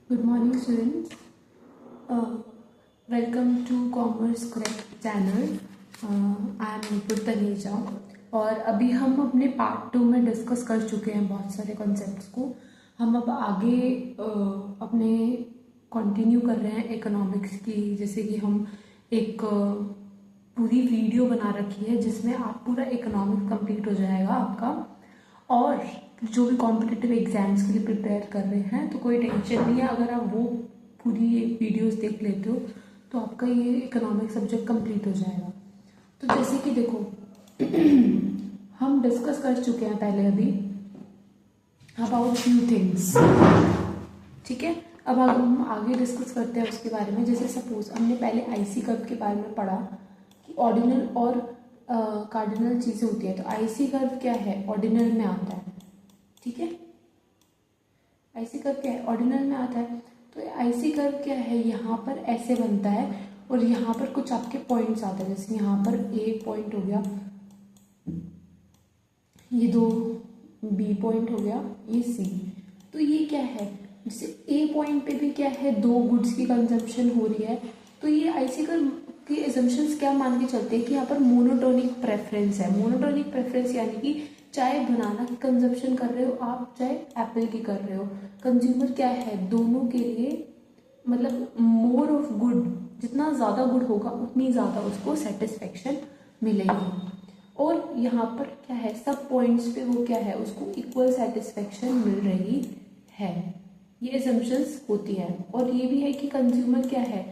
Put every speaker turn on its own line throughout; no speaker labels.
Good morning, students. Welcome to Commerce Correct channel. I am Nupur Taneja. और अभी हम अपने पार्ट 2 में डिस्कस कर चुके हैं बहुत सारे कॉन्सेप्ट्स को. हम अब आगे अपने कंटिन्यू कर रहे हैं इकोनॉमिक्स की. जैसे कि हम एक पूरी वीडियो बना रखी है जिसमें आप पूरा इकोनॉमिक्स कंप्लीट हो जाएगा आपका. और जो भी कॉम्पिटिटिव एग्जाम्स के लिए प्रिपेयर कर रहे हैं तो कोई टेंशन नहीं है. अगर आप वो पूरी वीडियोस देख लेते हो तो आपका ये इकोनॉमिक सब्जेक्ट कंप्लीट हो जाएगा. तो जैसे कि देखो हम डिस्कस कर चुके हैं पहले अभी अबाउट फ्यू थिंग्स. ठीक है, अब हम आगे डिस्कस करते हैं उसके बारे में. जैसे सपोज हमने पहले आईसी कर्व के बारे में पढ़ा कि ऑर्डिनल और कार्डिनल चीज़ें होती है. तो आईसी कर्व क्या है? ऑर्डिनल में आता है. ठीक है, आईसी कर्व क्या है? ऑर्डिनल में आता है. तो आईसी कर्व क्या है? यहाँ पर ऐसे बनता है और यहाँ पर कुछ आपके पॉइंट्स आते हैं. जैसे यहाँ पर ए पॉइंट हो गया, ये दो बी पॉइंट हो गया, ये सी. तो ये क्या है? जैसे ए पॉइंट पे भी क्या है? दो गुड्स की कंजम्पशन हो रही है. तो ये आईसी कर्व के एजम्पशंस क्या मान के चलते हैं कि यहाँ पर मोनोटोनिक प्रेफरेंस है. मोनोटोनिक प्रेफरेंस यानी कि चाहे बनाना की कंजम्पशन कर रहे हो आप, चाहे एप्पल की कर रहे हो, कंज्यूमर क्या है दोनों के लिए मतलब मोर ऑफ गुड, जितना ज़्यादा गुड होगा उतनी ज़्यादा उसको सेटिस्फेक्शन मिलेगी. और यहाँ पर क्या है? सब पॉइंट्स पे वो क्या है? उसको इक्वल सेटिस्फेक्शन मिल रही है. ये एजम्पशंस होती है. और ये भी है कि कंज्यूमर क्या है?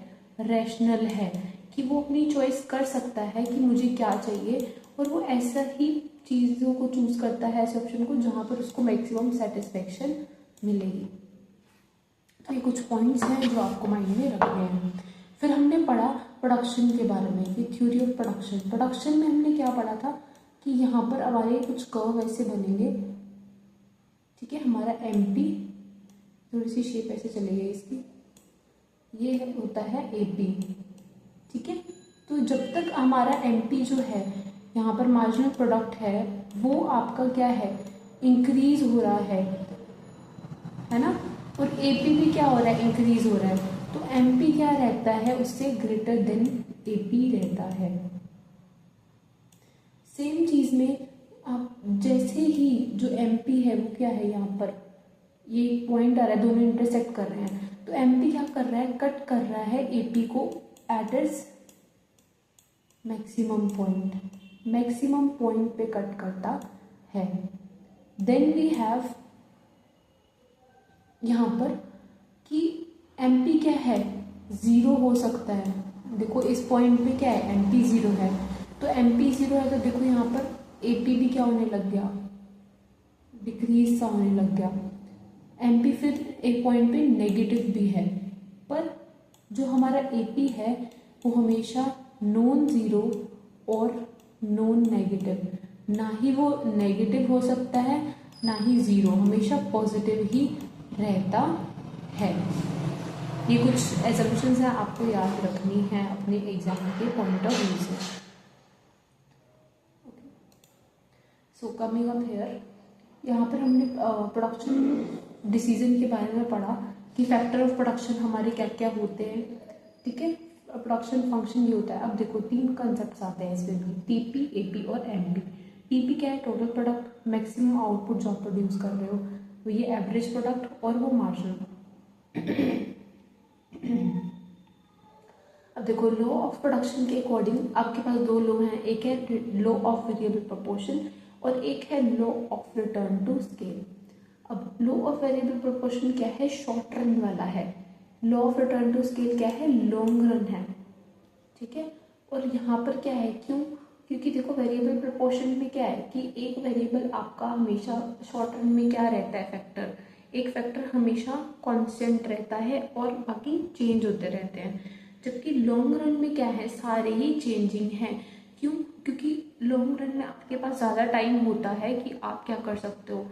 रैशनल है, कि वो अपनी चॉइस कर सकता है कि मुझे क्या चाहिए और वो ऐसा ही चीज़ों को चूज करता है, ऐसे ऑप्शन को जहाँ पर उसको मैक्सिमम सेटिस्फेक्शन मिलेगी. तो ये कुछ पॉइंट्स हैं जो आपको माइंड में रखने हैं. फिर हमने पढ़ा प्रोडक्शन के बारे में, कि थ्योरी ऑफ प्रोडक्शन. प्रोडक्शन में हमने क्या पढ़ा था कि यहाँ पर हमारे कुछ कर्व ऐसे बनेंगे. ठीक है, हमारा एमपी, थोड़ी सी शेप ऐसे चली गई इसकी, ये होता है एपी. ठीक है, तो जब तक हमारा एमपी जो है यहाँ पर मार्जिनल प्रोडक्ट है वो आपका क्या है? इंक्रीज हो रहा है ना. और एपी भी क्या हो रहा है? इंक्रीज हो रहा है. तो एमपी क्या रहता है? उससे ग्रेटर देन एपी रहता है. सेम चीज में आप जैसे ही जो एमपी है वो क्या है? यहाँ पर ये पॉइंट आ रहा है, दोनों इंटरसेक्ट कर रहे हैं. तो एमपी क्या कर रहा है? कट कर रहा है एपी को at its maximum point. Maximum point पे कट करता है. देन वी हैव यहाँ पर कि एमपी क्या है? ज़ीरो हो सकता है. देखो इस पॉइंट पे क्या है? एमपी ज़ीरो है. तो एमपी ज़ीरो है तो देखो यहाँ पर एपी भी क्या होने लग गया? डिक्रीज सा होने लग गया. एमपी फिर एक पॉइंट पे नेगेटिव भी है. पर जो हमारा एपी है वो हमेशा नॉन ज़ीरो और नॉन नेगेटिव, ना ही वो नेगेटिव हो सकता है ना ही ज़ीरो, हमेशा पॉजिटिव ही रहता है. ये कुछ एजम्पशंस हैं आपको याद रखनी है अपने एग्जाम के पॉइंट ऑफ व्यू से. सो कमिंग अप हियर, यहाँ पर हमने प्रोडक्शन डिसीजन के बारे में पढ़ा कि फैक्टर ऑफ प्रोडक्शन हमारे क्या क्या होते हैं. ठीक है, प्रोडक्शन फंक्शन ये होता है. अब देखो तीन कंसेप्ट आते हैं इसमें भी, टीपी, एपी और एमपी. टीपी क्या है? टोटल प्रोडक्ट, मैक्सिमम आउटपुट जो आप प्रोड्यूस कर रहे हो. तो ये एवरेज प्रोडक्ट और वो मार्जिनल. अब देखो लॉ ऑफ प्रोडक्शन के अकॉर्डिंग आपके पास दो लॉ हैं. एक है लॉ ऑफ वेरिएबल प्रोपोर्शन और एक है law of return to scale. अब लॉ ऑफ वेरिएबल प्रोपोर्शन क्या है? शॉर्ट रन वाला है. Law of return to scale क्या है? लॉन्ग रन है. ठीक है, और यहाँ पर क्या है? क्यों? क्योंकि देखो वेरिएबल प्रोपोर्शन में क्या है कि एक वेरिएबल आपका हमेशा शॉर्ट रन में क्या रहता है? फैक्टर. एक फैक्टर हमेशा कांस्टेंट रहता है और बाकी चेंज होते रहते हैं. जबकि लॉन्ग रन में क्या है? सारे ही चेंजिंग हैं. क्यों? क्योंकि लॉन्ग रन में आपके पास ज़्यादा टाइम होता है कि आप क्या कर सकते हो,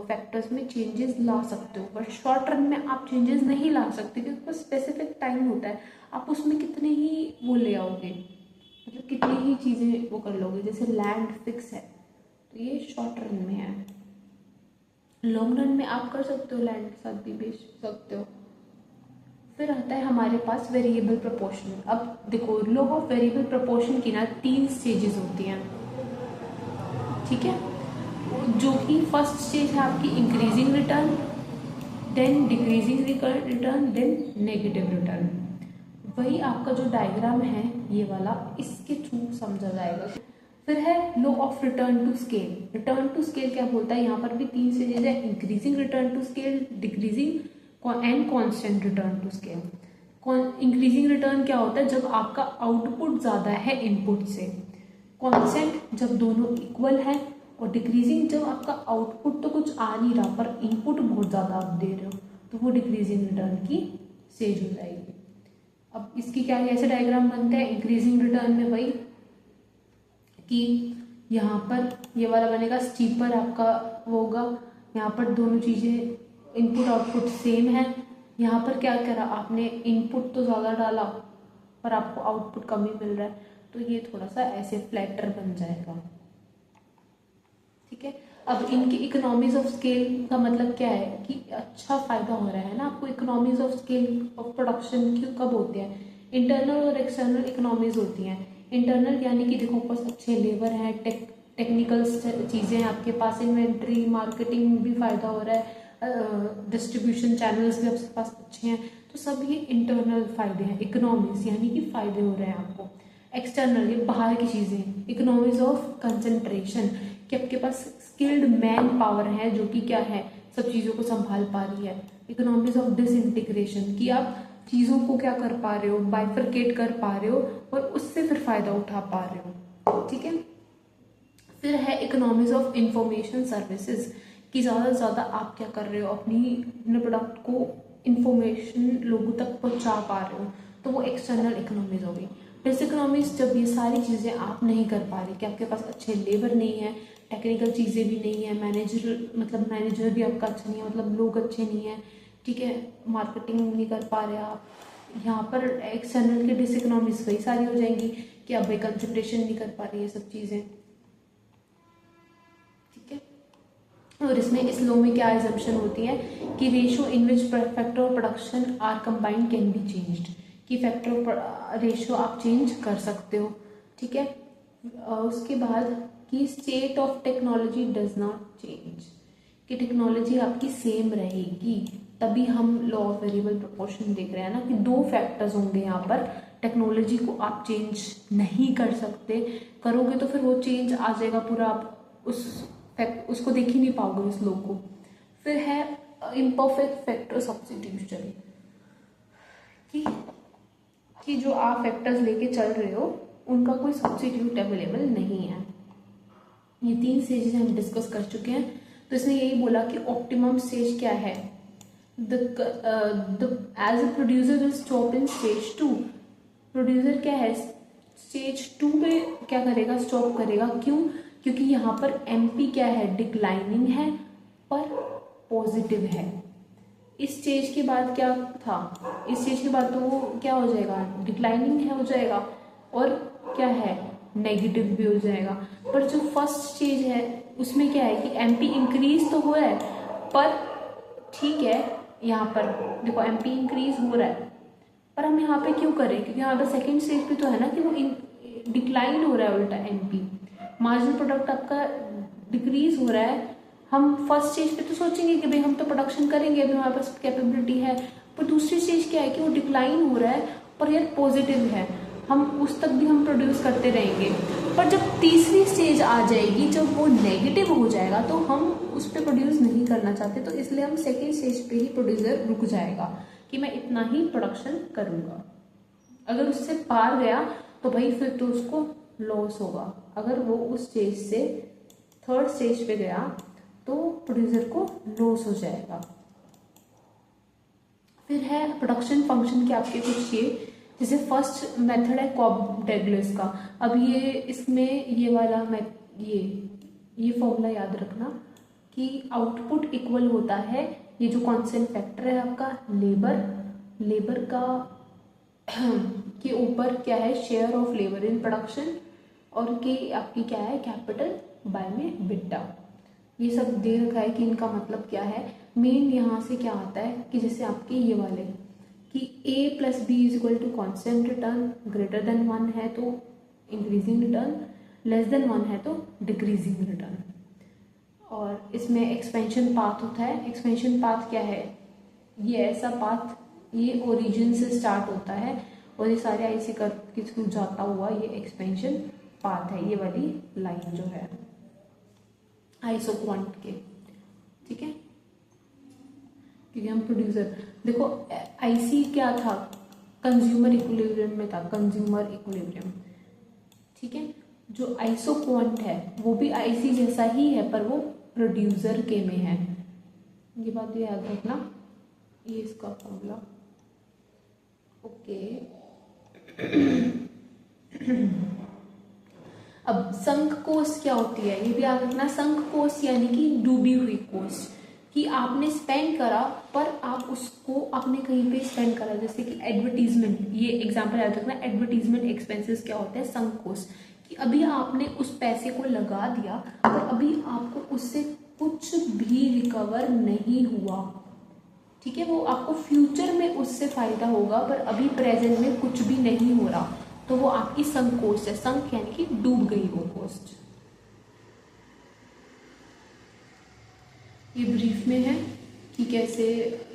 फैक्टर्स में चेंजेस ला सकते हो. पर शॉर्ट रन में आप चेंजेस नहीं ला सकते क्योंकि उसका स्पेसिफिक टाइम होता है. आप उसमें कितने ही वो ले आओगे, मतलब कितनी ही चीज़ें वो कर लोगे. जैसे लैंड फिक्स है तो ये शॉर्ट रन में है. लॉन्ग रन में आप कर सकते हो, लैंड के साथ भी बेच सकते हो. होता है हमारे पास वेरिएबल प्रोपोर्शन। अब देखो लॉ ऑफ वेरिएबल प्रोपोर्शन की ना 3 स्टेजेस होती हैं, ठीक है, जो कि फर्स्ट स्टेज है आपकी increasing return, then decreasing return, then negative return. वही आपका जो डायग्राम है ये वाला, इसके थ्रू समझा जाएगा। फिर है law of return to scale. Return to scale क्या बोलता है, यहाँ पर भी 3 स्टेजेस है, increasing return to scale, decreasing and constant return to scale. Increasing return क्या होता है, जब आपका आउटपुट ज्यादा है इनपुट से, कांस्टेंट जब दोनों इक्वल है, और डिक्रीजिंग जब आपका आउटपुट तो कुछ आ नहीं रहा पर इनपुट बहुत ज्यादा आप दे रहे हो, तो वो डिक्रीजिंग रिटर्न की स्टेज हो जाएगी। अब इसकी क्या कैसे डायग्राम बनता है, इंक्रीजिंग रिटर्न में वही कि यहाँ पर ये वाला बनेगा, स्टीपर आपका होगा, यहाँ पर दोनों चीजें इनपुट आउटपुट सेम है। यहाँ पर क्या करा आपने, इनपुट तो ज्यादा डाला पर आपको आउटपुट कम ही मिल रहा है, तो ये थोड़ा सा ऐसे फ्लैटर बन जाएगा, ठीक है। अब इनकी इकोनॉमीज ऑफ स्केल का मतलब क्या है कि अच्छा फायदा हो रहा है ना आपको। Economies of scale of production क्यों कब होते हैं, इंटरनल और एक्सटर्नल इकोनॉमीज होती हैं। इंटरनल यानी कि देखो पास अच्छे लेबर हैं, टेक्निकल चीजें हैं आपके पास, इन्वेंट्री मार्केटिंग भी फायदा हो रहा है, डिस्ट्रीब्यूशन चैनल्स भी आपके पास अच्छे हैं, तो सब ये इंटरनल फायदे हैं, इकोनॉमीज यानी कि फायदे हो रहे हैं आपको। एक्सटर्नल ये बाहर की चीजें, इकोनॉमीज ऑफ कंसंट्रेशन कि आपके पास स्किल्ड मैन पावर है जो कि क्या है, सब चीजों को संभाल पा रही है। इकोनॉमीज ऑफ डिसइंटीग्रेशन कि आप चीजों को क्या कर पा रहे हो, बाइफरकेट कर पा रहे हो और उससे फिर फायदा उठा पा रहे हो, ठीक है। फिर है इकोनॉमीज ऑफ इंफॉर्मेशन सर्विसेज कि ज्यादा से ज्यादा आप क्या कर रहे हो, अपने प्रोडक्ट को इंफॉर्मेशन लोगों तक पहुंचा पा रहे हो, तो वो एक्सटर्नल इकोनॉमीज होगी। डिस इकोनॉमीज जब ये सारी चीजें आप नहीं कर पा रहे, कि आपके पास अच्छे लेबर नहीं है, टेक्निकल चीजें भी नहीं है, मैनेजर भी आपका अच्छा नहीं है, मतलब लोग अच्छे नहीं है, ठीक है, मार्केटिंग नहीं कर पा रहे आप, यहाँ पर एक्सटर्नल की डिस इकोनॉमीज वही सारी हो जाएंगी कि आप भाई कंसंट्रेशन नहीं कर पा रही है सब चीजें, ठीक है। और इसमें इस लॉ में क्या एजम्पशन होती है कि ratio in which factor of production are combined can be changed, कि फैक्टर ऑफ रेशियो आप चेंज कर सकते हो, ठीक है। उसके बाद कि state of technology does not change, कि टेक्नोलॉजी आपकी सेम रहेगी, तभी हम लॉ ऑफ वेरिएबल प्रोपोर्शन देख रहे हैं ना, कि 2 फैक्टर्स होंगे यहाँ पर, टेक्नोलॉजी को आप चेंज नहीं कर सकते, करोगे तो फिर वो चेंज आ जाएगा पूरा, आप उसको देख ही नहीं पाओगे उस लॉ को। फिर है इम्परफेक्ट फैक्टर सब्स्टिट्यूशन कि जो आप फैक्टर्स लेके चल रहे हो उनका कोई सब्स्टिट्यूट अवेलेबल नहीं है। ये 3 स्टेजेस हम डिस्कस कर चुके हैं। तो इसने यही बोला कि ऑप्टिमम स्टेज क्या है, as a producer will stop in stage 2। Producer क्या है, स्टेज 2 पे क्या करेगा, स्टॉप करेगा। क्यों, क्योंकि यहाँ पर एमपी क्या है, डिक्लाइनिंग है पर पॉजिटिव है। इस स्टेज के बाद क्या था, इस स्टेज के बाद तो वो क्या हो जाएगा, डिक्लाइनिंग है हो जाएगा, और क्या है, नेगेटिव भी हो जाएगा। पर जो फर्स्ट स्टेज है उसमें क्या है कि एमपी इंक्रीज तो हो रहा है, पर ठीक है, यहाँ पर देखो एमपी इंक्रीज हो रहा है, पर हम यहाँ पे क्यों करें, क्योंकि यहाँ पर सेकेंड स्टेज पे तो है ना कि वो डिक्लाइन हो रहा है उल्टा, एमपी मार्जिनल प्रोडक्ट आपका डिक्रीज हो रहा है। हम फर्स्ट स्टेज पे तो सोचेंगे कि भाई हम तो प्रोडक्शन करेंगे, अभी हमारे पास कैपेबिलिटी है, पर दूसरी स्टेज क्या है कि वो डिक्लाइन हो रहा है पर यार पॉजिटिव है, हम उस तक भी हम प्रोड्यूस करते रहेंगे। पर जब तीसरी स्टेज आ जाएगी, जब वो नेगेटिव हो जाएगा, तो हम उस पर प्रोड्यूस नहीं करना चाहते, तो इसलिए हम सेकेंड स्टेज पे ही प्रोड्यूसर रुक जाएगा कि मैं इतना ही प्रोडक्शन करूंगा। अगर उससे पार गया तो भाई फिर तो उसको लॉस होगा। अगर वो उस स्टेज से थर्ड स्टेज पे गया तो प्रोड्यूसर को लॉस हो जाएगा। फिर है प्रोडक्शन फंक्शन के आपके कुछ ये, जैसे फर्स्ट मेथड है कॉब-डेग्लस का। अब ये इसमें ये वाला ये फॉर्मूला याद रखना कि आउटपुट इक्वल होता है, ये जो कांस्टेंट फैक्टर है आपका लेबर का के ऊपर क्या है, share of labour in production, और के आपकी क्या है, कैपिटल बाय में बिटा। ये सब दे रखा है कि इनका मतलब क्या है। मेन यहाँ से क्या आता है कि जैसे आपके ये वाले कि a plus b is equal to constant return, greater than 1 है तो इंक्रीजिंग रिटर्न, लेस देन 1 है तो डिक्रीजिंग रिटर्न। और इसमें एक्सपेंशन पाथ होता है। एक्सपेंशन पाथ क्या है? ये ऐसा पाथ, ये ओरिजिन से स्टार्ट होता है और ये सारे आईसी कर्व के थ्रू जाता हुआ ये एक्सपेंशन पाथ है, ये वाली लाइन जो है आइसोक्वांट के, ठीक है। क्योंकि हम प्रोड्यूसर, देखो आईसी क्या था? कंज्यूमर इक्विलिब्रियम में था, कंज्यूमर इक्विलिब्रियम, ठीक है। जो आइसोक्वांट है वो भी आईसी जैसा ही है पर वो प्रोड्यूसर के में है, ये बात भी याद रखना। ये इसका फॉर्मूला, ओके। अब संक कोस्ट क्या होती है ये भी याद रखना। संक कोस्ट यानी कि डूबी हुई कोस्ट, कि आपने स्पेंड करा पर आप उसको आपने कहीं पे स्पेंड करा, जैसे कि एडवर्टीजमेंट, ये एग्जांपल याद रखना। एडवर्टीजमेंट एक्सपेंसेस क्या होते हैं? संक कोस्ट, कि अभी आपने उस पैसे को लगा दिया पर अभी आपको उससे कुछ भी रिकवर नहीं हुआ, ठीक है। वो आपको फ्यूचर में उससे फायदा होगा पर अभी प्रेजेंट में कुछ भी नहीं हो रहा, तो वो आपकी संक कोस्ट है। संक यानी कि डूब गई वो कोस्ट। ये ब्रीफ में है कि कैसे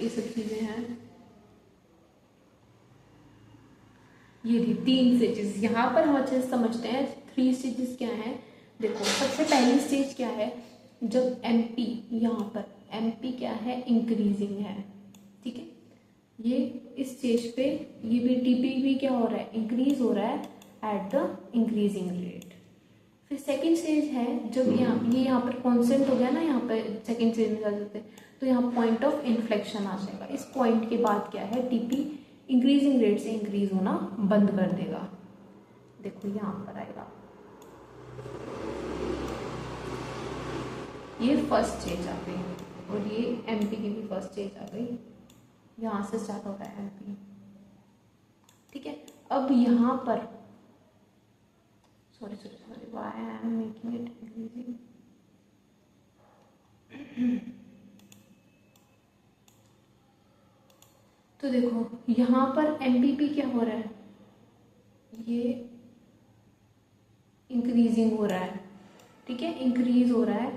ये सब चीजें हैं। ये थी 3 स्टेजेस। यहाँ पर हम अच्छे से समझते हैं 3 स्टेजेस क्या है। देखो सबसे पहली स्टेज क्या है? जब एमपी, यहाँ पर एमपी क्या है? इंक्रीजिंग है, ठीक है। ये इस स्टेज पे ये भी टीपी भी क्या हो रहा है? इंक्रीज हो रहा है एट द इंक्रीजिंग रेट। फिर सेकेंड स्टेज है जब यहाँ पर कॉन्स्टेंट हो गया ना, यहाँ पे सेकेंड स्टेज में जा जाते हैं तो यहाँ पॉइंट ऑफ इन्फ्लेक्शन आ जाएगा। इस पॉइंट के बाद क्या है? टीपी इंक्रीजिंग रेट से इंक्रीज होना बंद कर देगा। देखो यहाँ पर आएगा, ये फर्स्ट स्टेज आ गई और ये एमपी की भी फर्स्ट स्टेज आ गई। यहाँ से स्टार्ट हो रहा है एमपी, ठीक है। अब यहाँ पर sorry, why I am making it increasing? तो देखो यहाँ पर एमपीपी क्या हो रहा है? ये इंक्रीजिंग हो रहा है, ठीक है, इंक्रीज हो रहा है।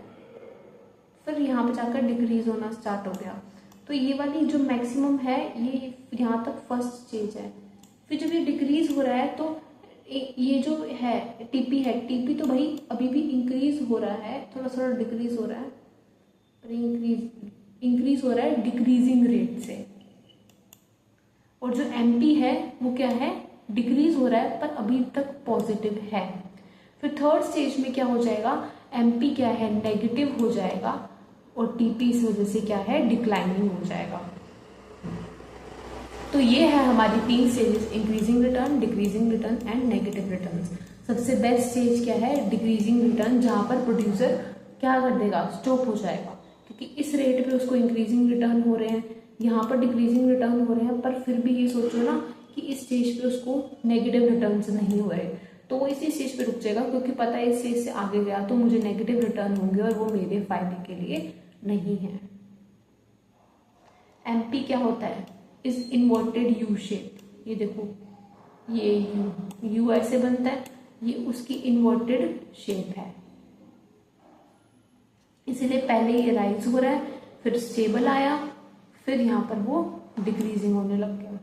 फिर यहाँ पे जाकर डिक्रीज होना स्टार्ट हो गया। तो ये वाली जो मैक्सिमम है ये यहाँ तक फर्स्ट स्टेज है। फिर जब ये डिक्रीज हो रहा है तो ये जो है टीपी है, टीपी तो भाई अभी भी इंक्रीज हो रहा है, थोड़ा थोड़ा डिक्रीज हो रहा है, पर इंक्रीज हो रहा है डिक्रीजिंग रेट से। और जो एमपी है वो क्या है? डिक्रीज हो रहा है पर अभी तक पॉजिटिव है। फिर थर्ड स्टेज में क्या हो जाएगा? एमपी क्या है? नेगेटिव हो जाएगा और टीपी इस वजह से क्या है? डिक्लाइनिंग हो जाएगा। तो ये है हमारी 3 stages, increasing return, decreasing return and negative return. सबसे बेस्ट स्टेज क्या है? डिक्रीजिंग रिटर्न, जहां पर प्रोड्यूसर क्या कर देगा? स्टॉप हो जाएगा, क्योंकि इस रेट पे उसको इंक्रीजिंग रिटर्न हो रहे हैं, यहाँ पर डिक्रीजिंग रिटर्न हो रहे हैं, पर फिर भी ये सोचो ना कि इस स्टेज पे उसको नेगेटिव रिटर्न नहीं हो रहे, तो वो इसी स्टेज पे रुक जाएगा, क्योंकि पता है इस स्टेज से आगे गया तो मुझे नेगेटिव रिटर्न होंगे और वो मेरे फायदे के लिए नहीं है। एमपी क्या होता है? इस इन्वर्टेड यू शेप, ये देखो ये यू ऐसे बनता है, ये उसकी इन्वर्टेड शेप है, इसीलिए पहले ये राइज हो रहा है, फिर स्टेबल आया, फिर यहाँ पर वो डिक्रीजिंग होने लग गया।